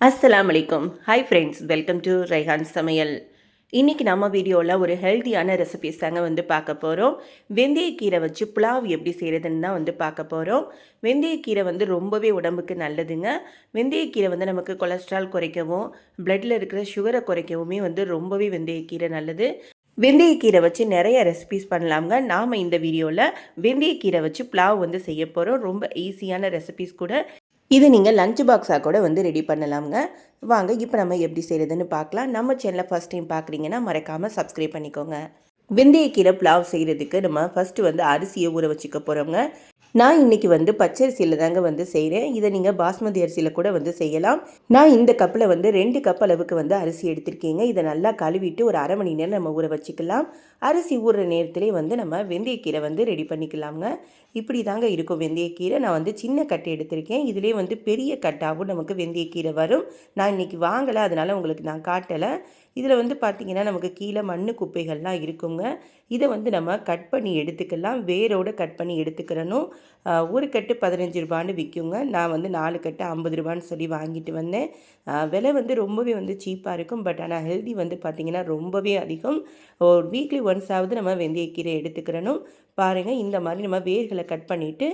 அஸ்ஸலாமு அலைக்கும். Hi friends, welcome to Raihan சமையல். இன்றைக்கி நம்ம வீடியோவில் ஒரு ஹெல்த்தியான ரெசிபிஸ் தாங்க வந்து பார்க்க போகிறோம். வெந்தயக்கீரை வச்சு புலாவ் எப்படி செய்கிறதுன்னு தான் வந்து பார்க்க போகிறோம். வெந்தயக்கீரை வந்து ரொம்பவே உடம்புக்கு நல்லதுங்க. வெந்தயக்கீரை வந்து நமக்கு கொலஸ்ட்ரால் குறைக்கவும், பிளட்டில் இருக்கிற சுகரை குறைக்கவுமே வந்து ரொம்பவே வெந்தயக்கீரை நல்லது. வெந்தயக்கீரை வச்சு நிறைய ரெசிபிஸ் பண்ணலாங்க. நாம் இந்த வீடியோவில் வெந்தயக்கீரை வச்சு புலாவ் வந்து செய்ய போகிறோம். ரொம்ப ஈஸியான ரெசிபிஸ் கூட. இது நீங்கள் லஞ்ச் பாக்ஸாக கூட வந்து ரெடி பண்ணலாம்ங்க. வாங்க இப்போ நம்ம எப்படி செய்கிறதுன்னு பார்க்கலாம். நம்ம சேனலை ஃபஸ்ட் டைம் பார்க்குறீங்கன்னா மறக்காமல் சப்ஸ்கிரைப் பண்ணிக்கோங்க. வெந்தயக்கீரை புலாவ் செய்கிறதுக்கு நம்ம ஃபஸ்ட்டு வந்து அரிசியை ஊற வச்சுக்க போகிறோங்க. நான் இன்றைக்கி வந்து பச்சரிசியில் தாங்க வந்து செய்கிறேன். இதை நீங்கள் பாஸ்மதி அரிசியில் கூட வந்து செய்யலாம். நான் இந்த கப்பில் வந்து 2 கப் அளவுக்கு வந்து அரிசி எடுத்திருக்கேங்க. இதை நல்லா கழுவிட்டு ஒரு அரை மணி நேரம் நம்ம ஊற வச்சுக்கலாம். அரிசி ஊறுற நேரத்திலே வந்து நம்ம வெந்தயக்கீரை வந்து ரெடி பண்ணிக்கலாங்க. இப்படி தாங்க இருக்கும் வெந்தயக்கீரை. நான் வந்து சின்ன கட்டை எடுத்திருக்கேன். இதிலே வந்து பெரிய கட்டாகவும் நமக்கு வெந்தயக்கீரை வரும். நான் இன்றைக்கி வாங்கலை, அதனால் உங்களுக்கு நான் காட்டலை. இதில் வந்து பார்த்திங்கன்னா நமக்கு கீழே மண் குப்பைகள்லாம் இருக்குங்க. இதை வந்து நம்ம கட் பண்ணி எடுத்துக்கலாம். வேரோடு கட் பண்ணி எடுத்துக்கிறணும். ஒரு கட்டு 15 ரூபான்னு விற்குங்க. நான் வந்து 4 கட்டு 50 ரூபான்னு சொல்லி வாங்கிட்டு வந்தேன். விலை வந்து ரொம்பவே வந்து சீப்பாக இருக்கும். பட் ஆனால் ஹெல்தி வந்து பார்த்திங்கன்னா ரொம்பவே அதிகம். ஒரு வீக்லி ஒன்ஸாவது நம்ம வெந்தயக்கீரை எடுத்துக்கிறணும். பாருங்கள், இந்த மாதிரி நம்ம வேர்களை கட் பண்ணிவிட்டு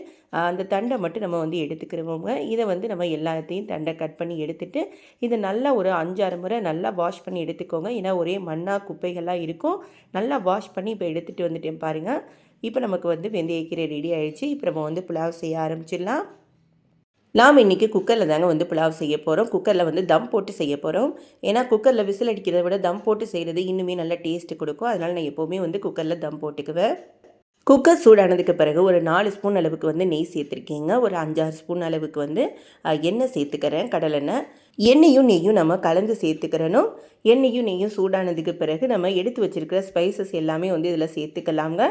அந்த தண்டை மட்டும் நம்ம வந்து எடுத்துக்கிறோங்க. இதை வந்து நம்ம எல்லாத்தையும் தண்டை கட் பண்ணி எடுத்துகிட்டு இதை நல்லா ஒரு 5-6 முறை நல்லா வாஷ் பண்ணி எடுத்துக்கோங்க. ஏன்னா ஒரே மண்ணாக குப்பைகள்லாம் இருக்கும். நல்லா வாஷ் பண்ணி இப்போ எடுத்துகிட்டு வந்துட்டேன் பாருங்கள். இப்போ நமக்கு வந்து வெந்தயக்கீரை ரெடி ஆகிடுச்சு. இப்போ நம்ம வந்து புலாவ் செய்ய ஆரம்பிச்சிடலாம். நாம் இன்றைக்கி குக்கரில் தாங்க வந்து புலாவ் செய்ய போகிறோம். குக்கரில் வந்து தம் போட்டு செய்ய போகிறோம். ஏன்னா குக்கரில் விசில் அடிக்கிறத விட தம் போட்டு செய்கிறது இன்னுமே நல்ல டேஸ்ட்டு கொடுக்கும். அதனால் நான் எப்போவுமே வந்து குக்கரில் தம் போட்டுக்குவேன். குக்கர் சூடானதுக்கு பிறகு ஒரு 4 ஸ்பூன் அளவுக்கு வந்து நெய் சேர்த்துருக்கீங்க. ஒரு 5-6 ஸ்பூன் அளவுக்கு வந்து எண்ணெய் சேர்த்துக்கிறேன், கடலெண்ணெய். எண்ணெயும் நெய்யும் நம்ம கலந்து சேர்த்துக்கிறணும். எண்ணெயும் நெய்யும் சூடானதுக்கு பிறகு நம்ம எடுத்து வச்சுருக்கிற ஸ்பைசஸ் எல்லாமே வந்து இதில் சேர்த்துக்கலாங்க.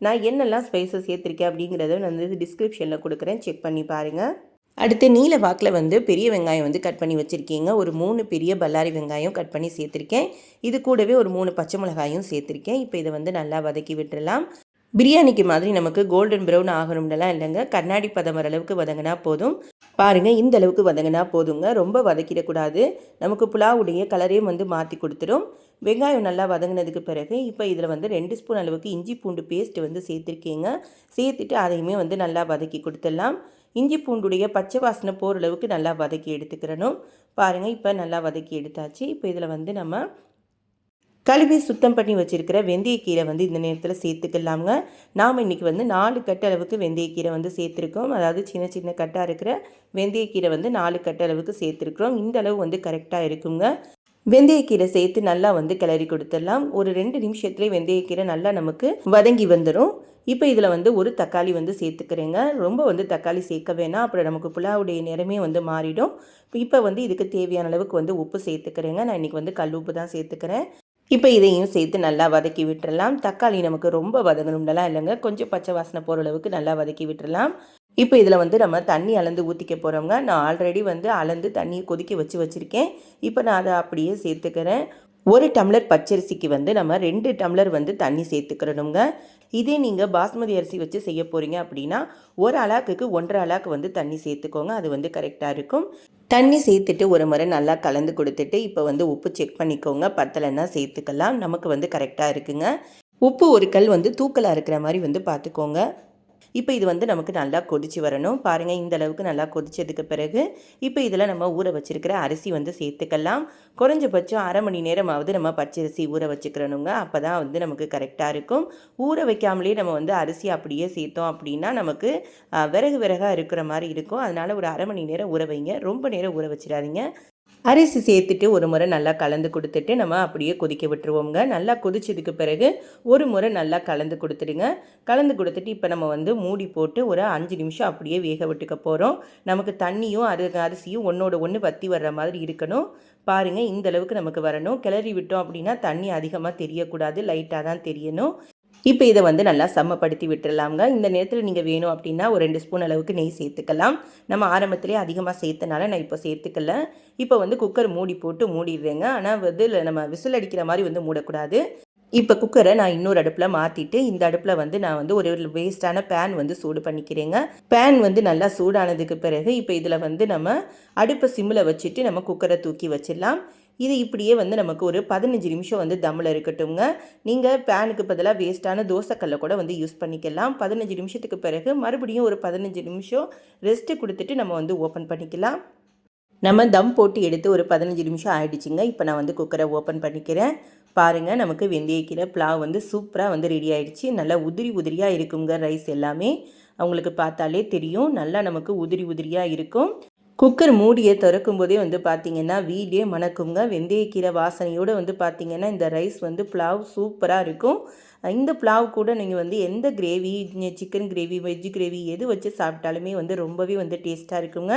நான் என்னெல்லாம் ஸ்பைசஸ் சேர்த்துருக்கேன் அப்படிங்கிறத நான் வந்து டிஸ்கிரிப்ஷனில் கொடுக்குறேன், செக் பண்ணி பாருங்கள். அடுத்து நீல வாக்கில் வந்து பெரிய வெங்காயம் வந்து கட் பண்ணி வச்சுருக்கீங்க. ஒரு 3 பெரிய பல்லாரி வெங்காயம் கட் பண்ணி சேர்த்துருக்கேன். இது கூடவே ஒரு 3 பச்சை மிளகாயும் சேர்த்துருக்கேன். இப்போ இதை வந்து நல்லா வதக்கி விட்டுடலாம். பிரியாணிக்கு மாதிரி நமக்கு கோல்டன் ப்ரௌன் ஆகணும்னெல்லாம் இல்லைங்க. கண்ணாடி பதம் வர அளவுக்கு வதங்கினா போதும். பாருங்கள், இந்த அளவுக்கு வதங்கினா போதுங்க. ரொம்ப வதக்கிடக்கூடாது. நமக்கு புலாவுடைய கலரே வந்து மாற்றி கொடுத்துரும். வெங்காயம் நல்லா வதங்கினதுக்கு பிறகு இப்போ இதில் வந்து 2 ஸ்பூன் அளவுக்கு இஞ்சி பூண்டு பேஸ்ட்டு வந்து சேர்த்துருக்கீங்க. சேர்த்துட்டு அதையுமே வந்து நல்லா வதக்கி கொடுத்துடலாம். இஞ்சி பூண்டுடைய பச்சை வாசனை போகிற அளவுக்கு நல்லா வதக்கி எடுத்துக்கிறணும். பாருங்கள், இப்போ நல்லா வதக்கி எடுத்தாச்சு. இப்போ இதில் வந்து நம்ம கழுவி சுத்தம் பண்ணி வச்சுருக்கிற வெந்தயக்கீரை வந்து இந்த நேரத்தில் சேர்த்துக்கலாங்க. நாம் இன்றைக்கி வந்து 4 கட்டு அளவுக்கு வெந்தயக்கீரை வந்து சேர்த்துருக்கோம். அதாவது சின்ன சின்ன கட்டாக இருக்கிற வெந்தயக்கீரை வந்து 4 கட்டு அளவுக்கு சேர்த்துருக்குறோம். இந்த அளவு வந்து கரெக்டாக இருக்குங்க. வெந்தயக்கீரை சேர்த்து நல்லா வந்து கிளறி கொடுத்துடலாம். ஒரு 2 நிமிஷத்துலேயே வெந்தயக்கீரை நல்லா நமக்கு வதங்கி வந்துடும். இப்போ இதில் வந்து ஒரு தக்காளி வந்து சேர்த்துக்கிறேங்க. ரொம்ப வந்து தக்காளி சேர்க்க வேணாம், அப்புறம் நமக்கு புலாவுடைய நிறமே வந்து மாறிடும். இப்போ வந்து இதுக்கு தேவையான அளவுக்கு வந்து உப்பு சேர்த்துக்கிறேங்க. நான் இன்றைக்கி வந்து கல் உப்பு தான் சேர்த்துக்கிறேன். இப்போ இதையும் சேர்த்து நல்லா வதக்கி விட்டுறலாம். தக்காளி நமக்கு ரொம்ப வதங்கணும்னலாம் இல்லைங்க, கொஞ்சம் பச்சை வாசனை போகிற அளவுக்கு நல்லா வதக்கி விட்டுறலாம். இப்போ இதில் வந்து நம்ம தண்ணி அளந்து ஊற்றிக்க போகிறோங்க. நான் ஆல்ரெடி வந்து அளந்து தண்ணியை கொதிக்க வச்சுருக்கேன். இப்போ நான் அதை அப்படியே சேர்த்துக்கிறேன். 1 டம்ளர் பச்சரிசிக்கு வந்து நம்ம 2 டம்ளர் வந்து தண்ணி சேர்த்துக்கிறணுங்க. இதே நீங்கள் பாஸ்மதி அரிசி வச்சு செய்ய போகிறீங்க அப்படின்னா 1 அலாக்குக்கு 1.5 அலாக்கு வந்து தண்ணி சேர்த்துக்கோங்க. அது வந்து கரெக்டாக இருக்கும். தண்ணி சேர்த்துட்டு ஒரு முறை நல்லா கலந்து கொடுத்துட்டு இப்போ வந்து உப்பு செக் பண்ணிக்கோங்க. பத்தலைன்னா சேர்த்துக்கலாம். நமக்கு வந்து கரெக்டாக இருக்குங்க. உப்பு ஒரு கல் வந்து தூக்கலாக இருக்கிற மாதிரி வந்து பார்த்துக்கோங்க. இப்போ இது வந்து நமக்கு நல்லா கொதித்து வரணும். பாருங்கள், இந்த அளவுக்கு நல்லா கொதித்ததுக்கு பிறகு இப்போ இதில் நம்ம ஊற வச்சுருக்கிற அரிசி வந்து சேர்த்துக்கலாம். குறைஞ்சபட்சம் அரை மணி நேரமாவது நம்ம பச்சரிசி ஊற வச்சுக்கிறணுங்க. அப்போ தான் வந்து நமக்கு கரெக்டாக இருக்கும். ஊற வைக்காமலே நம்ம வந்து அரிசி அப்படியே சேர்த்தோம் அப்படின்னா நமக்கு விறகு விறகாக இருக்கிற மாதிரி இருக்கும். அதனால் ஒரு அரை மணி நேரம் ஊற வைங்க. ரொம்ப நேரம் ஊற வச்சிடாதீங்க. அரிசி சேர்த்துட்டு ஒரு முறை நல்லா கலந்து கொடுத்துட்டு நம்ம அப்படியே கொதிக்க விட்டுருவோங்க. நல்லா கொதிச்சதுக்கு பிறகு ஒரு முறை நல்லா கலந்து கொடுத்துடுங்க. கலந்து கொடுத்துட்டு இப்போ நம்ம வந்து மூடி போட்டு ஒரு 5 நிமிஷம் அப்படியே வேக விட்டுக்க போகிறோம். நமக்கு தண்ணியும் அரிசியும் ஒன்றோட ஒன்று வற்றி வர்ற மாதிரி இருக்கணும். பாருங்கள், இந்த அளவுக்கு நமக்கு வரணும். கிளறி விட்டோம் அப்படின்னா தண்ணி அதிகமாக தெரியக்கூடாது, லைட்டாக தான் தெரியணும். இப்போ இதை வந்து நல்லா சமப்படுத்தி விட்டுடலாங்க. இந்த நேரத்தில் நீங்கள் வேணும் அப்படின்னா ஒரு 2 ஸ்பூன் அளவுக்கு நெய் சேர்த்துக்கலாம். நம்ம ஆரம்பத்திலே அதிகமாக சேர்த்தனால நான் இப்போ சேர்த்துக்கல. இப்போ வந்து குக்கர் மூடி போட்டு மூடிடுறேங்க. ஆனால் வந்து நம்ம விசில் அடிக்கிற மாதிரி வந்து மூடக்கூடாது. இப்போ குக்கரை நான் இன்னொரு அடுப்பில் மாற்றிட்டு இந்த அடுப்பில் வந்து நான் வந்து ஒரு வேஸ்ட்டான பேன் வந்து சூடு பண்ணிக்கிறேங்க. பேன் வந்து நல்லா சூடானதுக்கு பிறகு இப்போ இதில் வந்து நம்ம அடுப்பை சிம்மில் வச்சுட்டு நம்ம குக்கரை தூக்கி வச்சிடலாம். இது இப்படியே வந்து நமக்கு ஒரு 15 நிமிஷம் வந்து தம்மில் இருக்கட்டும்ங்க. நீங்கள் பேனுக்கு பதிலாக வேஸ்ட்டான தோசைக்கல்லை கூட வந்து யூஸ் பண்ணிக்கலாம். 15 நிமிஷத்துக்கு பிறகு மறுபடியும் ஒரு 15 நிமிஷம் ரெஸ்ட்டு கொடுத்துட்டு நம்ம வந்து ஓப்பன் பண்ணிக்கலாம். நம்ம தம் போட்டு எடுத்து ஒரு 15 நிமிஷம் ஆகிடுச்சிங்க. இப்போ நான் வந்து குக்கரை ஓப்பன் பண்ணிக்கிறேன். பாருங்கள், நமக்கு வெந்தயக்கீரை புலாவ் வந்து சூப்பராக வந்து ரெடி ஆகிடுச்சு. நல்லா உதிரி உதிரியாக இருக்குங்க ரைஸ் எல்லாமே. அவங்களுக்கு பார்த்தாலே தெரியும், நல்லா நமக்கு உதிரி உதிரியாக இருக்கும். குக்கர் மூடியை திறக்கும் போதே வந்து பார்த்திங்கன்னா வீடே மணக்குங்க. வெந்தயக்கீரை வாசனையோடு வந்து பார்த்திங்கன்னா இந்த ரைஸ் வந்து புலாவ் சூப்பராக இருக்கும். இந்த புலாவ் கூட நீங்கள் வந்து எந்த gravy, chicken gravy, veg gravy எது வச்சு சாப்பிட்டாலுமே வந்து ரொம்பவே வந்து டேஸ்ட்டாக இருக்குங்க.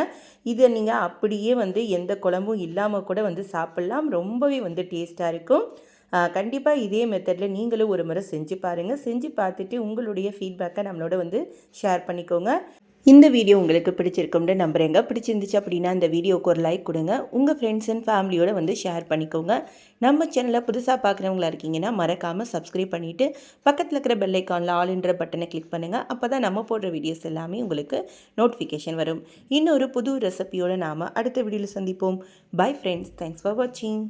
இதை நீங்கள் அப்படியே வந்து எந்த குழம்பும் இல்லாமல் கூட வந்து சாப்பிட்லாம். ரொம்பவே வந்து டேஸ்ட்டாக இருக்கும். கண்டிப்பாக இதே மெத்தடில் நீங்களும் ஒரு முறை செஞ்சு பாருங்கள். செஞ்சு பார்த்துட்டு உங்களுடைய ஃபீட்பேக்கை நம்மளோட வந்து ஷேர் பண்ணிக்கோங்க. இந்த வீடியோ உங்களுக்கு பிடிச்சிருக்கும்னு நம்புகிறேங்க. பிடிச்சிருந்துச்சு அப்படின்னா இந்த வீடியோவுக்கு ஒரு லைக் கொடுங்க. உங்கள் ஃப்ரெண்ட்ஸ் அண்ட் ஃபேமிலியோடு வந்து ஷேர் பண்ணிக்கோங்க. நம்ம சேனலை புதுசாக பார்க்குறவங்களா இருக்கீங்கன்னா மறக்காமல் சப்ஸ்கிரைப் பண்ணிவிட்டு பக்கத்தில் இருக்கிற பெல் ஐக்கானில் ஆல்ன்ற பட்டனை கிளிக் பண்ணுங்கள். அப்போ தான் நம்ம போடுற வீடியோஸ் எல்லாமே உங்களுக்கு நோட்டிஃபிகேஷன் வரும். இன்னொரு புது ரெசிபியோடு நாம் அடுத்த வீடியோவில் சந்திப்போம். பை ஃப்ரெண்ட்ஸ், தேங்க்ஸ் ஃபார் வாட்சிங்.